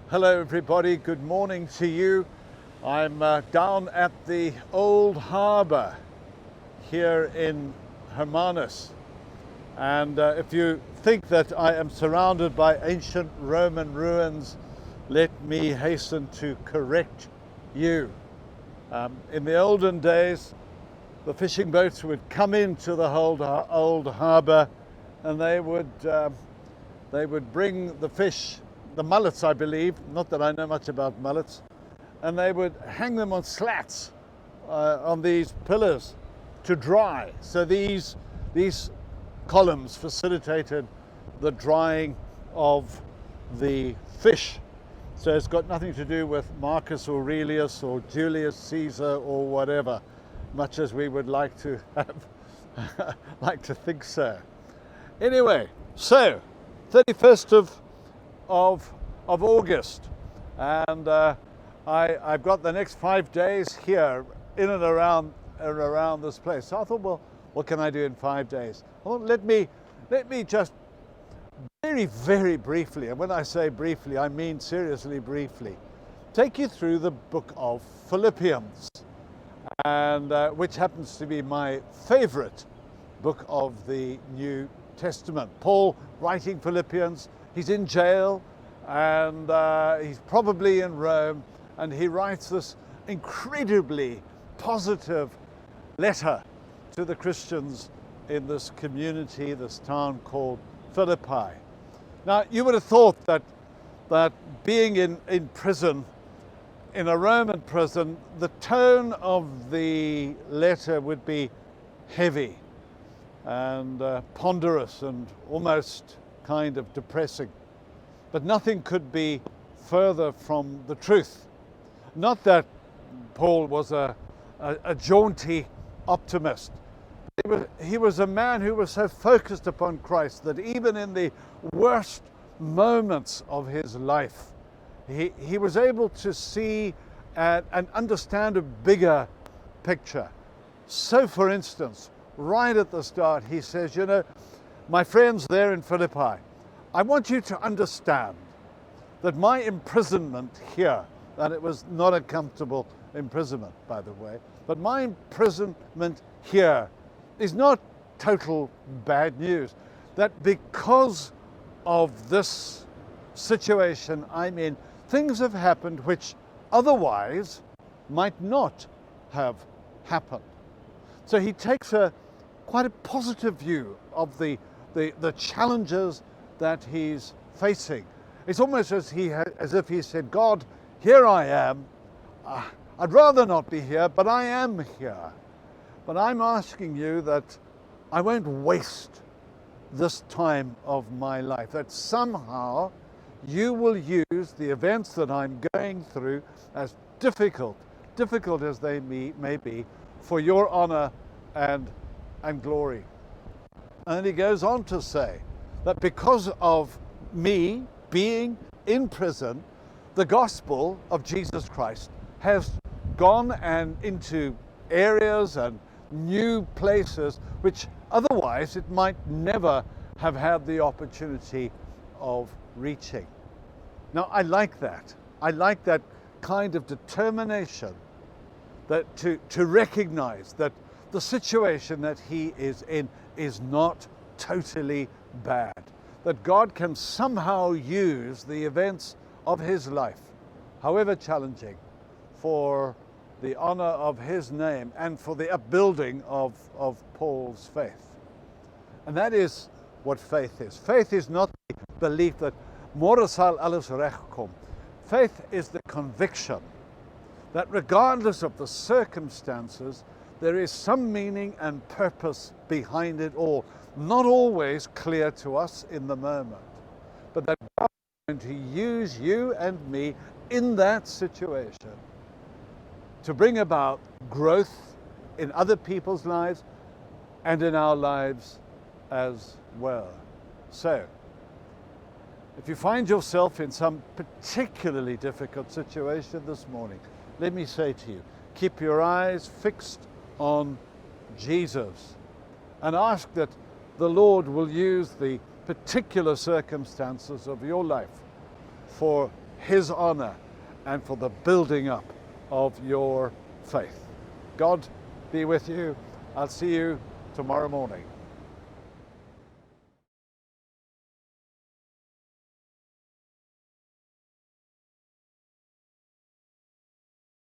Hello everybody, good morning to you. I'm down at the Old Harbour here in Hermanus. And if you think that I am surrounded by ancient Roman ruins, let me hasten to correct you. In the olden days, the fishing boats would come into the Old Harbour and they would bring the fish, the mullets I believe, not that I know much about mullets, and they would hang them on slats on these pillars to dry. So these columns facilitated the drying of the fish. So it's got nothing to do with Marcus Aurelius or Julius Caesar or whatever, much as we would like to have like to think so. Anyway, so 31st of August, and I've got the next 5 days here in and around this place. So I thought, well, what can I do in 5 days? Well, let me just very, very briefly, and when I say briefly, I mean seriously briefly, take you through the book of Philippians, and which happens to be my favorite book of the New Testament. Paul writing Philippians, he's in jail, and he's probably in Rome, and he writes this incredibly positive letter to the Christians in this community, this town called Philippi. Now, you would have thought that being in prison, in a Roman prison, the tone of the letter would be heavy and ponderous and almost kind of depressing. But nothing could be further from the truth. Not that Paul was a jaunty optimist. He was a man who was so focused upon Christ that even in the worst moments of his life, he was able to see and understand a bigger picture. So, for instance, right at the start, he says, you know, my friends there in Philippi, I want you to understand that my imprisonment here, and it was not a comfortable imprisonment, by the way, but my imprisonment here is not total bad news. That because of this situation I'm in, things have happened which otherwise might not have happened. So he takes quite a positive view of the challenges that he's facing. It's almost as if he said, God, here I am. I'd rather not be here, but I am here. But I'm asking you that I won't waste this time of my life, that somehow you will use the events that I'm going through, as difficult as they may be, for your honor and glory. And he goes on to say that because of me being in prison, the gospel of Jesus Christ has gone and into areas and new places which otherwise it might never have had the opportunity of reaching. Now, I like that. I like that kind of determination, that to recognize that the situation that he is in is not totally bad, that God can somehow use the events of his life, however challenging, for the honor of his name and for the upbuilding of Paul's faith. And that is what faith is. Faith is not the belief that môre sal alles regkom. Faith is the conviction that regardless of the circumstances, there is some meaning and purpose behind it all. Not always clear to us in the moment, but that God is going to use you and me in that situation to bring about growth in other people's lives and in our lives as well. So, if you find yourself in some particularly difficult situation this morning, let me say to you, keep your eyes fixed on Jesus and ask that the Lord will use the particular circumstances of your life for His honor and for the building up of your faith. God be with you. I'll see you tomorrow morning.